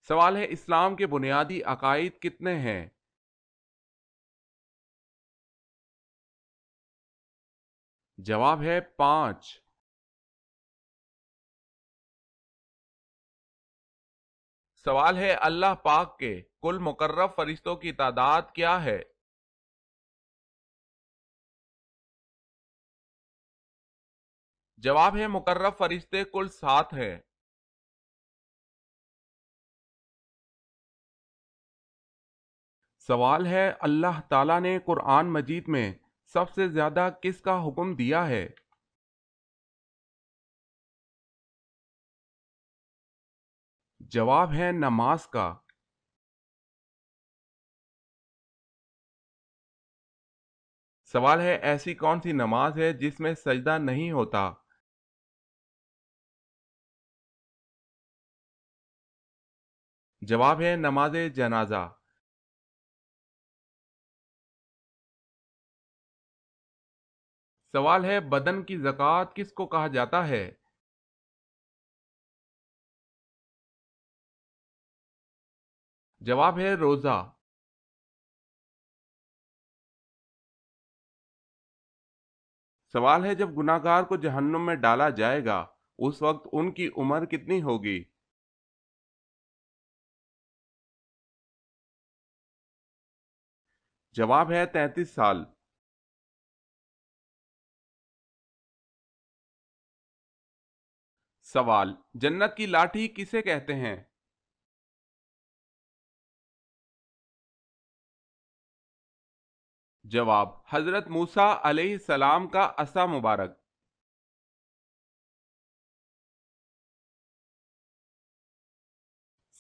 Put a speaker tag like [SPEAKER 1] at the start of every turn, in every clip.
[SPEAKER 1] سوال ہے اسلام کے بنیادی عقائد کتنے ہیں؟ جواب ہے 5۔ سوال ہے اللہ پاک کے کل مقرب فرشتوں کی تعداد کیا ہے؟ جواب ہے مقرب فرشتے کل 7 ہیں۔ سوال ہے اللہ تعالیٰ نے قرآن مجید میں سب سے زیادہ کس کا حکم دیا ہے؟ جواب ہے نماز کا۔ سوال ہے ایسی کون سی نماز ہے جس میں سجدہ نہیں ہوتا؟ جواب ہے نماز جنازہ۔ سوال ہے بدن کی زکوٰۃ کس کو کہا جاتا ہے؟ جواب ہے روزہ۔ سوال ہے جب گناہ گار کو جہنم میں ڈالا جائے گا اس وقت ان کی عمر کتنی ہوگی؟ جواب ہے 33 سال۔ سوال جنت کی لاٹھی کسے کہتے ہیں؟ جواب حضرت موسیٰ علیہ السلام کا عصا مبارک۔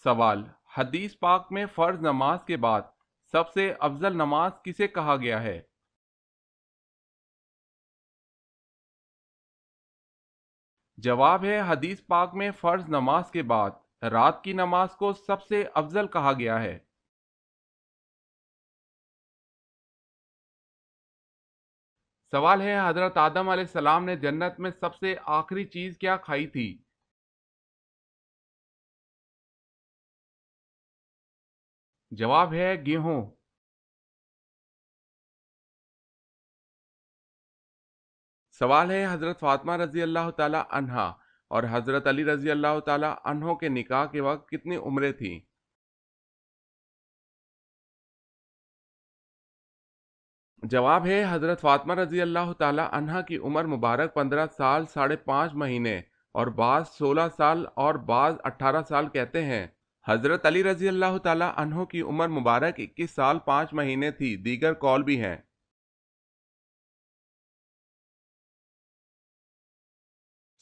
[SPEAKER 1] سوال حدیث پاک میں فرض نماز کے بعد سب سے افضل نماز کسے کہا گیا ہے؟ جواب ہے حدیث پاک میں فرض نماز کے بعد رات کی نماز کو سب سے افضل کہا گیا ہے۔ سوال ہے حضرت آدم علیہ السلام نے جنت میں سب سے آخری چیز کیا کھائی تھی؟ جواب ہے گیہوں۔ سوال ہے حضرت فاطمہ رضی اللہ تعالی عنہا اور حضرت علی رضی اللہ تعالی عنہ کے نکاح کے وقت کتنی عمریں تھیں؟ جواب ہے حضرت فاطمہ رضی اللہ تعالی عنہا کی عمر مبارک 15 سال 5.5 مہینے اور بعض 16 سال اور بعض 18 سال کہتے ہیں۔ حضرت علی رضی اللہ تعالی عنہ کی عمر مبارک 21 سال 5 مہینے تھی، دیگر قول بھی ہیں۔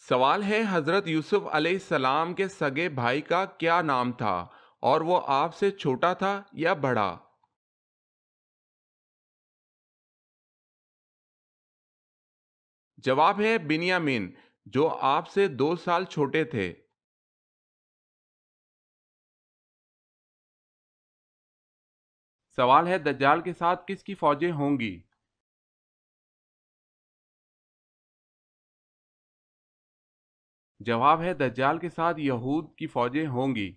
[SPEAKER 1] سوال ہے حضرت یوسف علیہ السلام کے سگے بھائی کا کیا نام تھا اور وہ آپ سے چھوٹا تھا یا بڑا؟ جواب ہے بنیامین، جو آپ سے 2 سال چھوٹے تھے۔ سوال ہے دجال کے ساتھ کس کی فوجیں ہوں گی؟ جواب ہے دجال کے ساتھ یہود کی فوجیں ہوں گی۔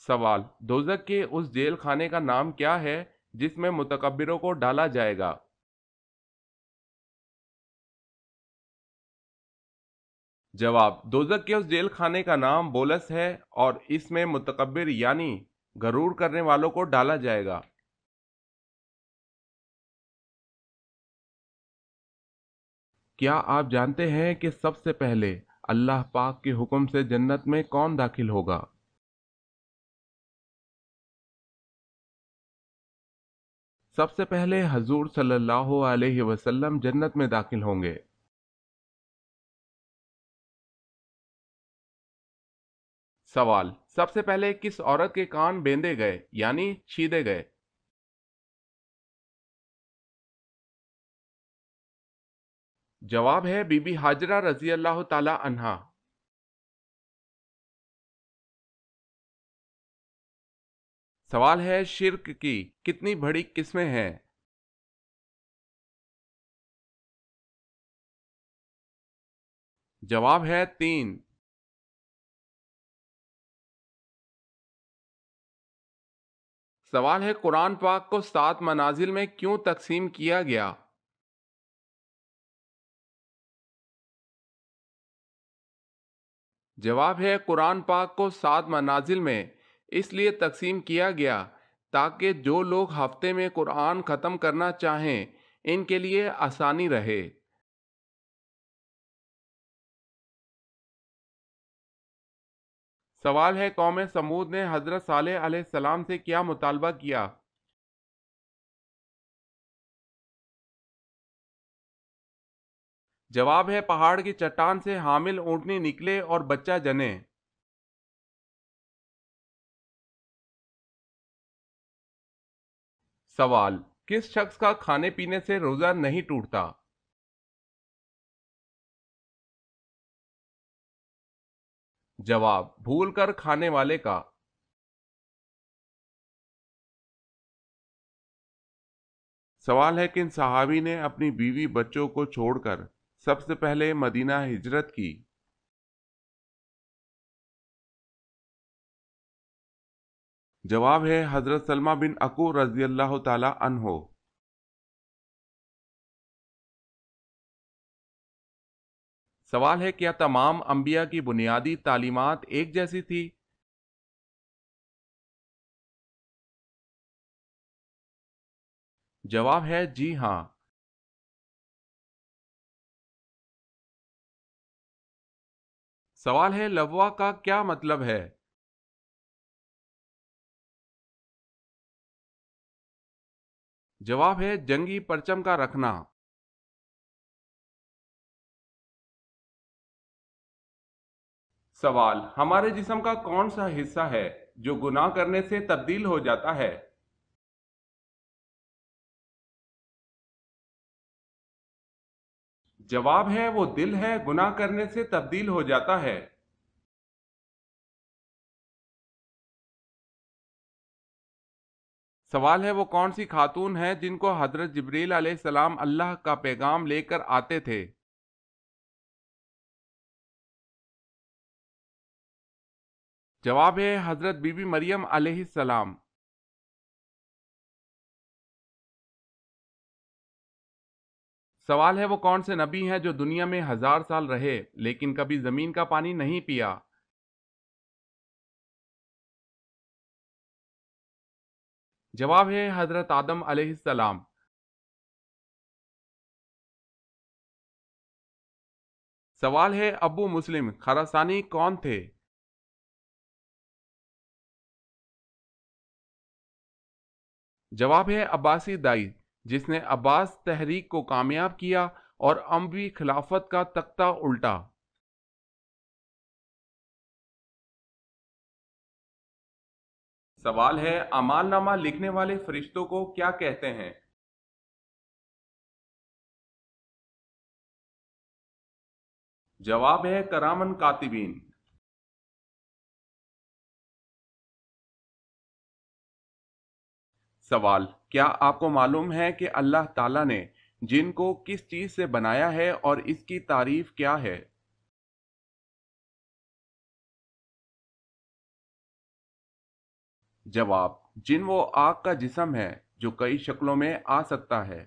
[SPEAKER 1] سوال دوزخ کے اس جیل خانے کا نام کیا ہے جس میں متکبروں کو ڈالا جائے گا؟ جواب دوزخ کے اس جیل خانے کا نام بولس ہے اور اس میں متکبر یعنی غرور کرنے والوں کو ڈالا جائے گا۔ کیا آپ جانتے ہیں کہ سب سے پہلے اللہ پاک کے حکم سے جنت میں کون داخل ہوگا؟ سب سے پہلے حضور صلی اللہ علیہ وسلم جنت میں داخل ہوں گے۔ سوال سب سے پہلے کس عورت کے کان بیندے گئے یعنی چھیدے گئے؟ جواب ہے بی بی ہاجرہ رضی اللہ تعالی عنہا۔ سوال ہے شرک کی کتنی بڑی قسمیں ہیں؟ جواب ہے 3۔ سوال ہے قرآن پاک کو 7 منازل میں کیوں تقسیم کیا گیا؟ جواب ہے قرآن پاک کو 7 منازل میں اس لیے تقسیم کیا گیا تاکہ جو لوگ ہفتے میں قرآن ختم کرنا چاہیں ان کے لیے آسانی رہے۔ سوال ہے قوم سمود نے حضرت صالح علیہ السلام سے کیا مطالبہ کیا؟ جواب ہے پہاڑ کی چٹان سے حامل اونٹنی نکلے اور بچہ جنے۔ سوال کس شخص کا کھانے پینے سے روزہ نہیں ٹوٹتا؟ جواب بھول کر کھانے والے کا۔ سوال ہے کن صحابی نے اپنی بیوی بچوں کو چھوڑ کر سب سے پہلے مدینہ ہجرت کی؟ جواب ہے حضرت سلمہ بن اکو رضی اللہ تعالی عنہ۔ سوال ہے کیا تمام انبیاء کی بنیادی تعلیمات ایک جیسی تھی؟ جواب ہے جی ہاں۔ سوال ہے لوا کا کیا مطلب ہے؟ جواب ہے جنگی پرچم کا رکھنا۔ سوال ہمارے جسم کا کون سا حصہ ہے جو گناہ کرنے سے تبدیل ہو جاتا ہے؟ جواب ہے وہ دل ہے، گناہ کرنے سے تبدیل ہو جاتا ہے۔ سوال ہے وہ کون سی خاتون ہیں جن کو حضرت جبریل علیہ السلام اللہ کا پیغام لے کر آتے تھے؟ جواب ہے حضرت بی بی مریم علیہ السلام۔ سوال ہے وہ کون سے نبی ہیں جو دنیا میں 1000 سال رہے لیکن کبھی زمین کا پانی نہیں پیا؟ جواب ہے حضرت آدم علیہ السلام۔ سوال ہے ابو مسلم خراسانی کون تھے؟ جواب ہے عباسی دائی جس نے عباس تحریک کو کامیاب کیا اور اموی خلافت کا تختہ الٹا۔ سوال ہے اعمال نامہ لکھنے والے فرشتوں کو کیا کہتے ہیں؟ جواب ہے کرامن کاتبین۔ سوال کیا آپ کو معلوم ہے کہ اللہ تعالیٰ نے جن کو کس چیز سے بنایا ہے اور اس کی تعریف کیا ہے؟ جواب جن وہ آگ کا جسم ہے جو کئی شکلوں میں آ سکتا ہے۔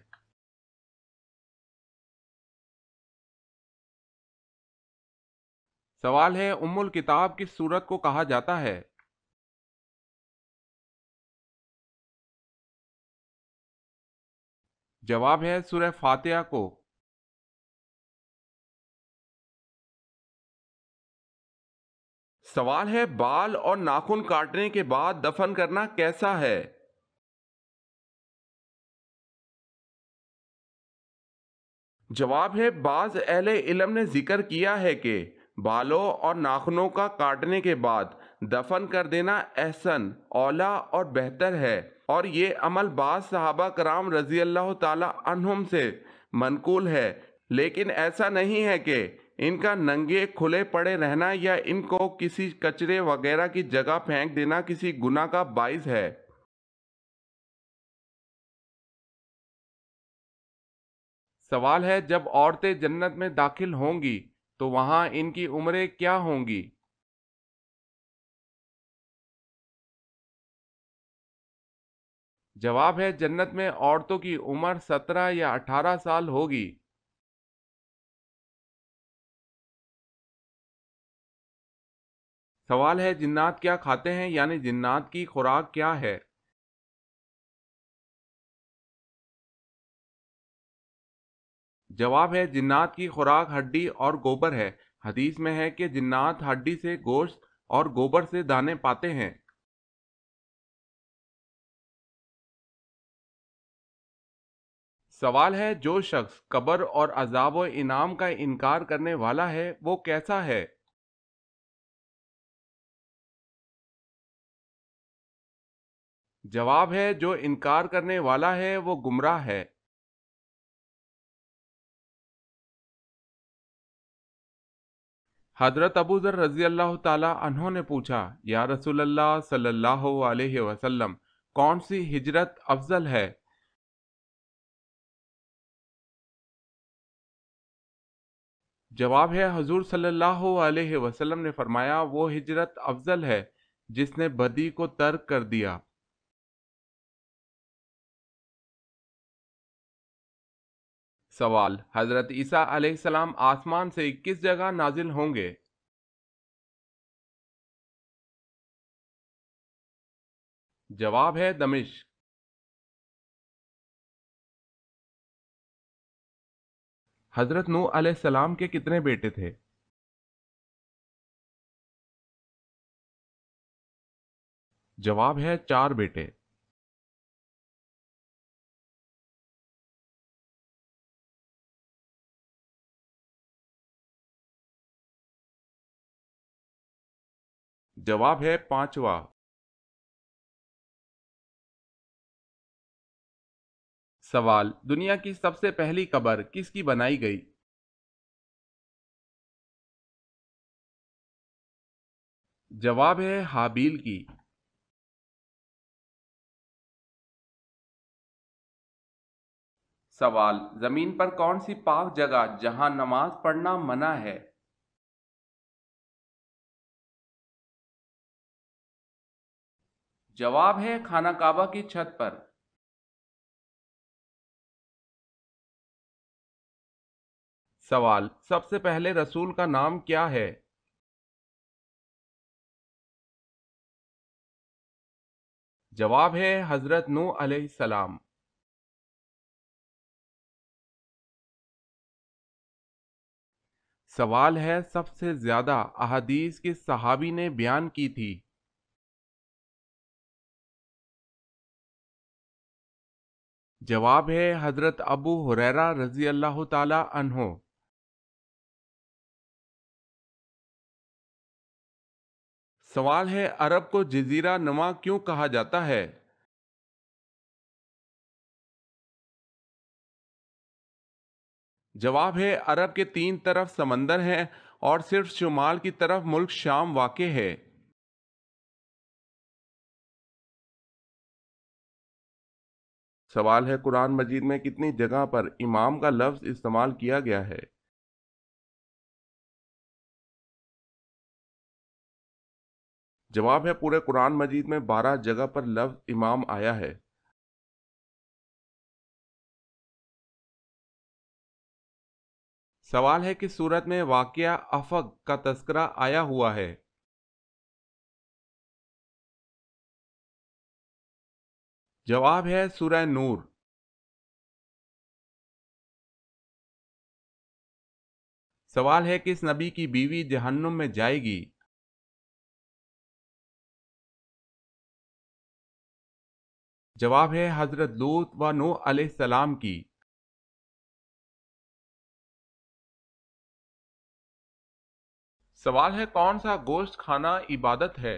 [SPEAKER 1] سوال ہے ام الکتاب کس سورت کو کہا جاتا ہے؟ جواب ہے سورہ فاتحہ کو۔ سوال ہے بال اور ناخن کاٹنے کے بعد دفن کرنا کیسا ہے؟ جواب ہے بعض اہل علم نے ذکر کیا ہے کہ بالوں اور ناخنوں کا کاٹنے کے بعد دفن کر دینا احسن، اولا اور بہتر ہے، اور یہ عمل بعض صحابہ کرام رضی اللہ تعالی عنہم سے منقول ہے، لیکن ایسا نہیں ہے کہ ان کا ننگے کھلے پڑے رہنا یا ان کو کسی کچرے وغیرہ کی جگہ پھینک دینا کسی گناہ کا باعث ہے۔ سوال ہے جب عورتیں جنت میں داخل ہوں گی تو وہاں ان کی عمریں کیا ہوں گی؟ جواب ہے جنت میں عورتوں کی عمر 17 یا 18 سال ہوگی۔ سوال ہے جنات کیا کھاتے ہیں، یعنی جنات کی خوراک کیا ہے؟ جواب ہے جنات کی خوراک ہڈی اور گوبر ہے۔ حدیث میں ہے کہ جنات ہڈی سے گوشت اور گوبر سے دانے پاتے ہیں۔ سوال ہے جو شخص قبر اور عذاب و انعام کا انکار کرنے والا ہے وہ کیسا ہے؟ جواب ہے جو انکار کرنے والا ہے وہ گمراہ ہے۔ حضرت ابو ذر رضی اللہ تعالی عنہ نے پوچھا، یا رسول اللہ صلی اللہ علیہ وسلم، کون سی ہجرت افضل ہے؟ جواب ہے حضور صلی اللہ علیہ وسلم نے فرمایا وہ ہجرت افضل ہے جس نے بدی کو ترک کر دیا۔ سوال، حضرت عیسیٰ علیہ السلام آسمان سے کس جگہ نازل ہوں گے؟ جواب ہے دمشق۔ حضرت نوح علیہ السلام کے کتنے بیٹے تھے؟ جواب ہے 4 بیٹے۔ جواب ہے 5واں۔ سوال، دنیا کی سب سے پہلی قبر کس کی بنائی گئی؟ جواب ہے حابیل کی۔ سوال، زمین پر کون سی پاک جگہ جہاں نماز پڑھنا منع ہے؟ جواب ہے خانہ کعبہ کی چھت پر۔ سوال، سب سے پہلے رسول کا نام کیا ہے؟ جواب ہے حضرت نوح علیہ السلام۔ سوال ہے سب سے زیادہ احادیث کس صحابی نے بیان کی تھی؟ جواب ہے حضرت ابو ہریرہ رضی اللہ تعالی عنہ۔ سوال ہے عرب کو جزیرہ نما کیوں کہا جاتا ہے؟ جواب ہے عرب کے 3 طرف سمندر ہیں اور صرف شمال کی طرف ملک شام واقع ہے۔ سوال ہے قرآن مجید میں کتنی جگہ پر امام کا لفظ استعمال کیا گیا ہے؟ جواب ہے پورے قرآن مجید میں 12 جگہ پر لفظ امام آیا ہے۔ سوال ہے کس سورت میں واقعہ افق کا تذکرہ آیا ہوا ہے؟ جواب ہے سورہ نور۔ سوال ہے کس نبی کی بیوی جہنم میں جائے گی؟ جواب ہے حضرت لوط و نوح علیہ السلام کی۔ سوال ہے کون سا گوشت کھانا عبادت ہے؟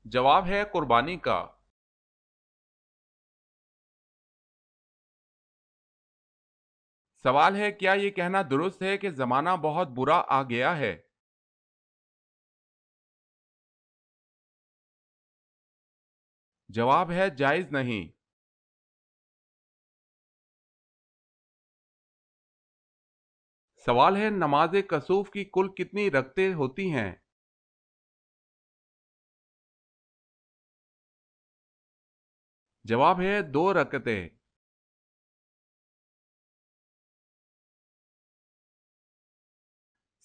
[SPEAKER 1] جواب ہے قربانی کا۔ سوال ہے کیا یہ کہنا درست ہے کہ زمانہ بہت برا آ گیا ہے؟ جواب ہے جائز نہیں۔ سوال ہے نماز کسوف کی کل کتنی رکعتیں ہوتی ہیں؟ جواب ہے 2 رکعتیں۔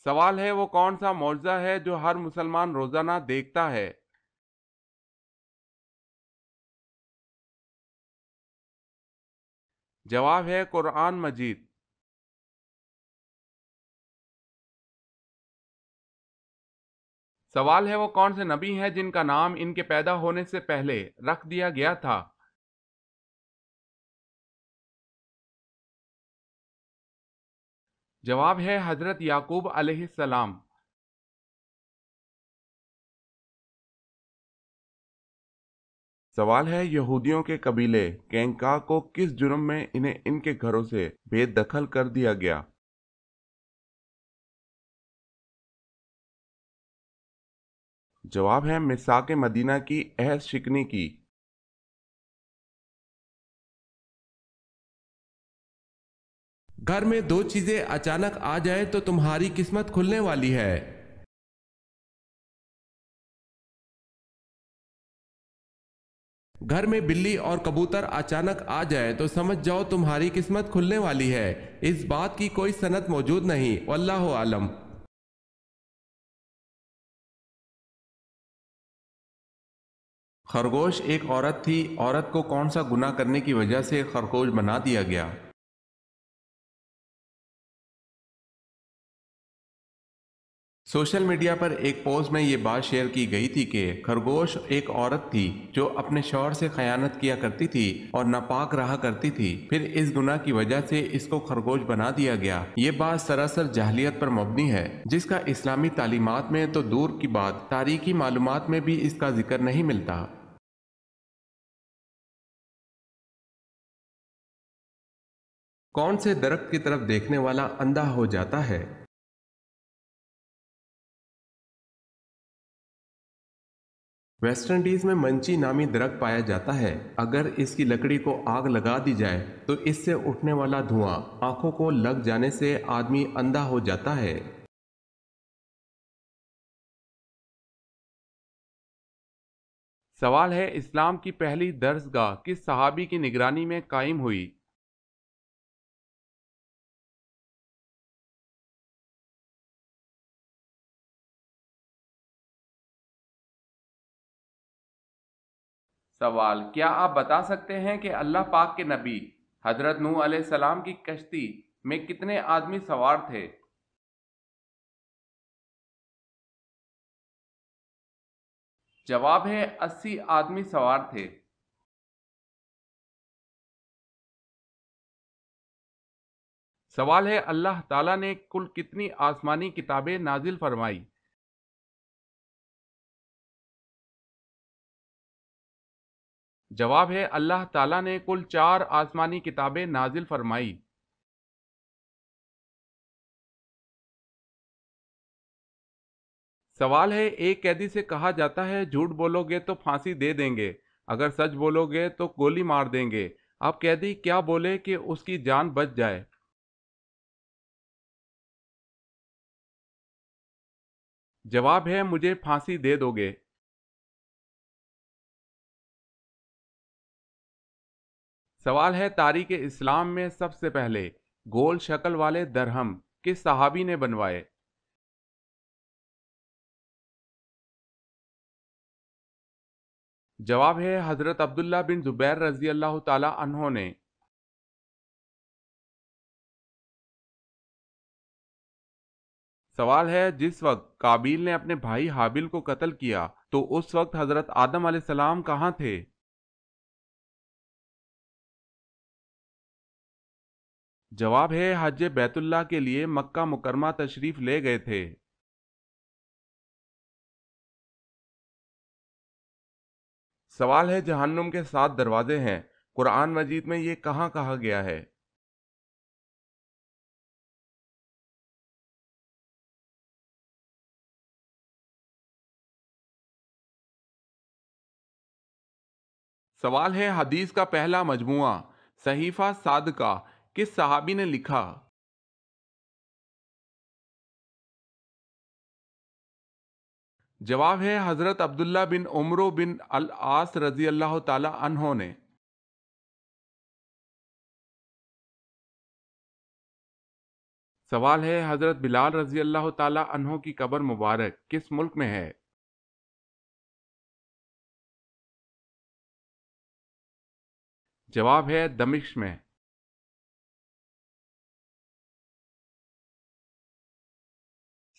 [SPEAKER 1] سوال ہے وہ کون سا معجزہ ہے جو ہر مسلمان روزانہ دیکھتا ہے؟ جواب ہے قرآن مجید۔ سوال ہے وہ کون سے نبی ہیں جن کا نام ان کے پیدا ہونے سے پہلے رکھ دیا گیا تھا؟ جواب ہے حضرت یعقوب علیہ السلام۔ سوال ہے یہودیوں کے قبیلے کینکا کو کس جرم میں انہیں ان کے گھروں سے بے دخل کر دیا گیا؟ جواب ہے میثاق مدینہ کی عہد شکنی کی۔ گھر میں دو چیزیں اچانک آ جائیں تو تمہاری قسمت کھلنے والی ہے۔ گھر میں بلی اور کبوتر اچانک آ جائے تو سمجھ جاؤ تمہاری قسمت کھلنے والی ہے۔ اس بات کی کوئی سند موجود نہیں، واللہ عالم۔ خرگوش ایک عورت تھی، عورت کو کون سا گناہ کرنے کی وجہ سے خرگوش بنا دیا گیا؟ سوشل میڈیا پر ایک پوسٹ میں یہ بات شیئر کی گئی تھی کہ خرگوش ایک عورت تھی جو اپنے شوہر سے خیانت کیا کرتی تھی اور ناپاک رہا کرتی تھی، پھر اس گناہ کی وجہ سے اس کو خرگوش بنا دیا گیا۔ یہ بات سراسر جاہلیت پر مبنی ہے، جس کا اسلامی تعلیمات میں تو دور کی بات تاریخی معلومات میں بھی اس کا ذکر نہیں ملتا۔ کون سے درخت کی طرف دیکھنے والا اندھا ہو جاتا ہے؟ ویسٹ انڈیز میں منچی نامی درخت پایا جاتا ہے۔ اگر اس کی لکڑی کو آگ لگا دی جائے تو اس سے اٹھنے والا دھواں آنکھوں کو لگ جانے سے آدمی اندھا ہو جاتا ہے۔ سوال ہے اسلام کی پہلی درسگاہ کس صحابی کی نگرانی میں قائم ہوئی؟ سوال، کیا آپ بتا سکتے ہیں کہ اللہ پاک کے نبی حضرت نوح علیہ السلام کی کشتی میں کتنے آدمی سوار تھے؟ جواب ہے 80 آدمی سوار تھے۔ سوال ہے اللہ تعالیٰ نے کل کتنی آسمانی کتابیں نازل فرمائی؟ جواب ہے اللہ تعالیٰ نے کل 4 آسمانی کتابیں نازل فرمائی۔ سوال ہے ایک قیدی سے کہا جاتا ہے جھوٹ بولو گے تو پھانسی دے دیں گے، اگر سچ بولو گے تو گولی مار دیں گے، اب قیدی کیا بولے کہ اس کی جان بچ جائے؟ جواب ہے مجھے پھانسی دے دو گے۔ سوال ہے تاریخ اسلام میں سب سے پہلے گول شکل والے درہم کس صحابی نے بنوائے؟ جواب ہے حضرت عبداللہ بن زبیر رضی اللہ تعالی عنہ نے۔ سوال ہے جس وقت قابیل نے اپنے بھائی حابیل کو قتل کیا تو اس وقت حضرت آدم علیہ السلام کہاں تھے؟ جواب ہے حج بیت اللہ کے لیے مکہ مکرمہ تشریف لے گئے تھے۔ سوال ہے جہنم کے 7 دروازے ہیں، قرآن مجید میں یہ کہاں کہا گیا ہے؟ سوال ہے حدیث کا پہلا مجموعہ صحیفہ صادقہ کس صحابی نے لکھا؟ جواب ہے حضرت عبداللہ بن عمرو بن العاص رضی اللہ تعالی عنہ نے۔ سوال ہے حضرت بلال رضی اللہ تعالی عنہ کی قبر مبارک کس ملک میں ہے؟ جواب ہے دمشق میں۔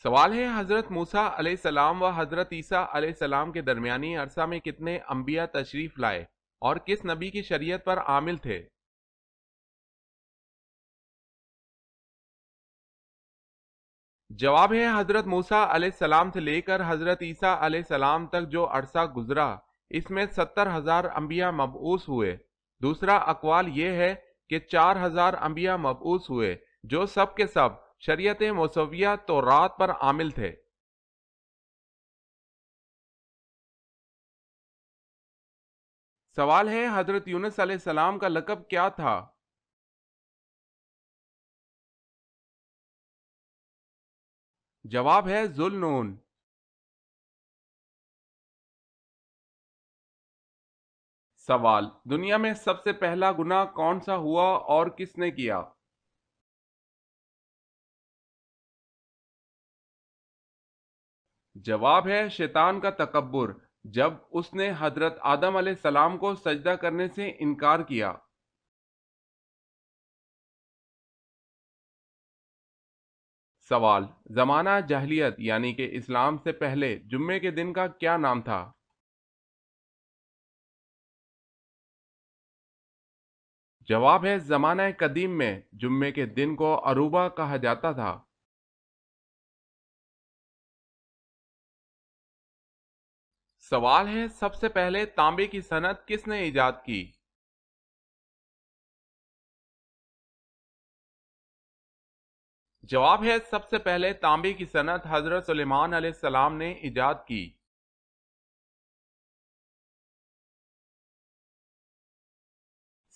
[SPEAKER 1] سوال ہے حضرت موسیٰ علیہ السلام و حضرت عیسیٰ علیہ السلام کے درمیانی عرصہ میں کتنے انبیاء تشریف لائے اور کس نبی کی شریعت پر عامل تھے؟ جواب ہے حضرت موسیٰ علیہ السلام سے لے کر حضرت عیسیٰ علیہ السلام تک جو عرصہ گزرا اس میں 70,000 انبیاء مبعوث ہوئے۔ دوسرا اقوال یہ ہے کہ 4,000 انبیاء مبعوث ہوئے جو سب کے سب شریعت موسویہ تورات پر عامل تھے۔ سوال ہے حضرت یونس علیہ السلام کا لقب کیا تھا؟ جواب ہے ذو النون۔ سوال، دنیا میں سب سے پہلا گناہ کون سا ہوا اور کس نے کیا؟ جواب ہے شیطان کا تکبر، جب اس نے حضرت آدم علیہ السلام کو سجدہ کرنے سے انکار کیا۔ سوال، زمانہ جاہلیت یعنی کہ اسلام سے پہلے جمعے کے دن کا کیا نام تھا؟ جواب ہے زمانہ قدیم میں جمعے کے دن کو عروبہ کہا جاتا تھا۔ سوال ہے سب سے پہلے تانبے کی صنعت کس نے ایجاد کی؟ جواب ہے سب سے پہلے تانبے کی صنعت حضرت سلیمان علیہ السلام نے ایجاد کی۔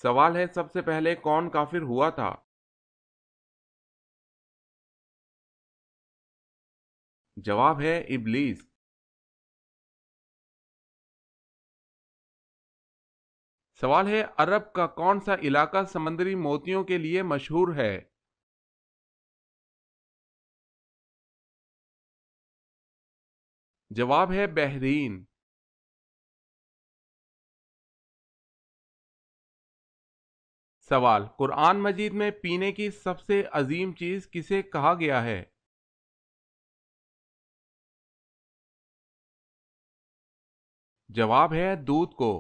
[SPEAKER 1] سوال ہے سب سے پہلے کون کافر ہوا تھا؟ جواب ہے ابلیس۔ سوال ہے عرب کا کون سا علاقہ سمندری موتیوں کے لیے مشہور ہے؟ جواب ہے بحرین۔ سوال، قرآن مجید میں پینے کی سب سے عظیم چیز کسے کہا گیا ہے؟ جواب ہے دودھ کو۔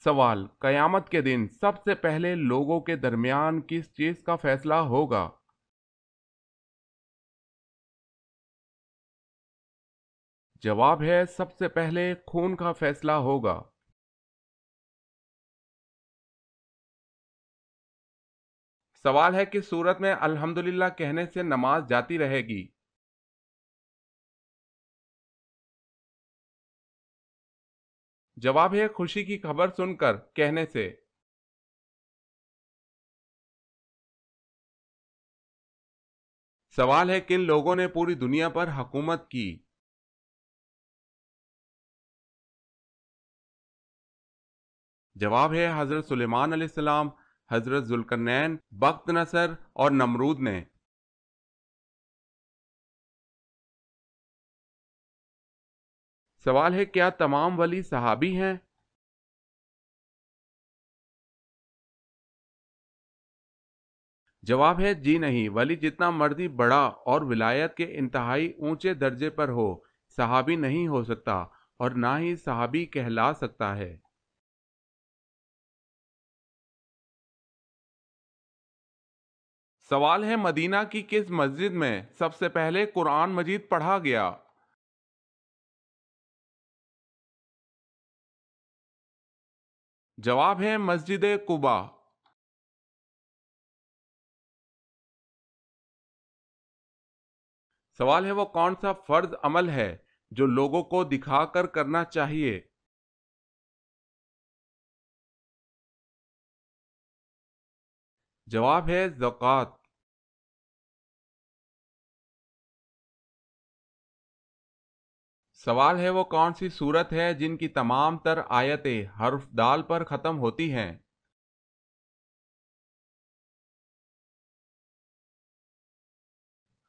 [SPEAKER 1] سوال، قیامت کے دن سب سے پہلے لوگوں کے درمیان کس چیز کا فیصلہ ہوگا؟ جواب ہے سب سے پہلے خون کا فیصلہ ہوگا۔ سوال ہے کہ سورت میں الحمدللہ کہنے سے نماز جاتی رہے گی؟ جواب ہے خوشی کی خبر سن کر کہنے سے۔ سوال ہے کن لوگوں نے پوری دنیا پر حکومت کی؟ جواب ہے حضرت سلیمان علیہ السلام، حضرت ذوالقرنین، بخت نصر اور نمرود نے۔ سوال ہے کیا تمام ولی صحابی ہیں؟ جواب ہے جی نہیں، ولی جتنا مرضی بڑا اور ولایت کے انتہائی اونچے درجے پر ہو صحابی نہیں ہو سکتا اور نہ ہی صحابی کہلا سکتا ہے۔ سوال ہے مدینہ کی کس مسجد میں سب سے پہلے قرآن مجید پڑھا گیا؟ جواب ہے مسجد قباء۔ سوال ہے وہ کون سا فرض عمل ہے جو لوگوں کو دکھا کر کرنا چاہیے؟ جواب ہے زکوٰۃ۔ سوال ہے وہ کون سی صورت ہے جن کی تمام تر آیتیں حرف دال پر ختم ہوتی ہیں؟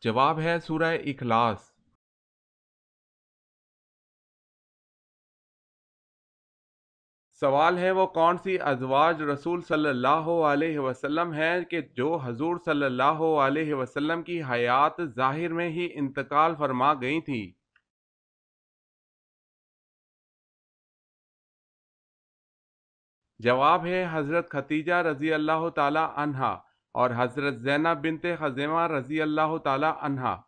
[SPEAKER 1] جواب ہے سورہ اخلاص۔ سوال ہے وہ کون سی ازواج رسول صلی اللہ علیہ وسلم ہے کہ جو حضور صلی اللہ علیہ وسلم کی حیات ظاہر میں ہی انتقال فرما گئی تھی؟ جواب ہے حضرت خدیجہ رضی اللہ تعالی عنہا اور حضرت زینب بنت خزیمہ رضی اللہ تعالی عنہا۔